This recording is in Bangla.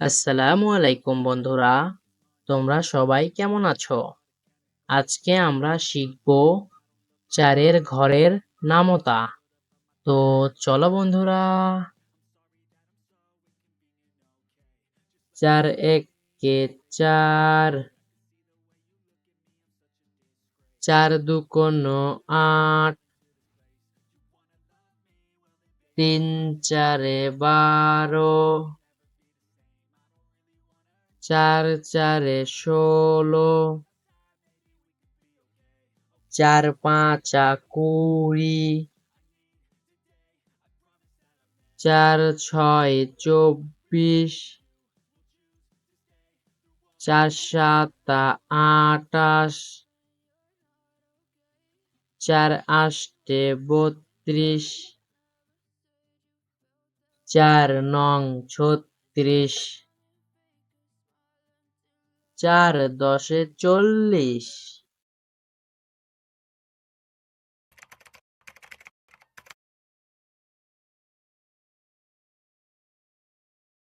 আসসালামু আলাইকুম বন্ধুরা, তোমরা সবাই কেমন আছো? আজকে আমরা শিখব 4-এর ঘরের নামতা। তো চলো বন্ধুরা। 4 একে 4, 4 দুগুণ 8, 3 4-এ 12, 4 4-এ 16, 4 5-আ 20, 4 6-এ 24, 4 7-আ 28, 4 8-এ 32, 4 9 36, 4 10-এ 40,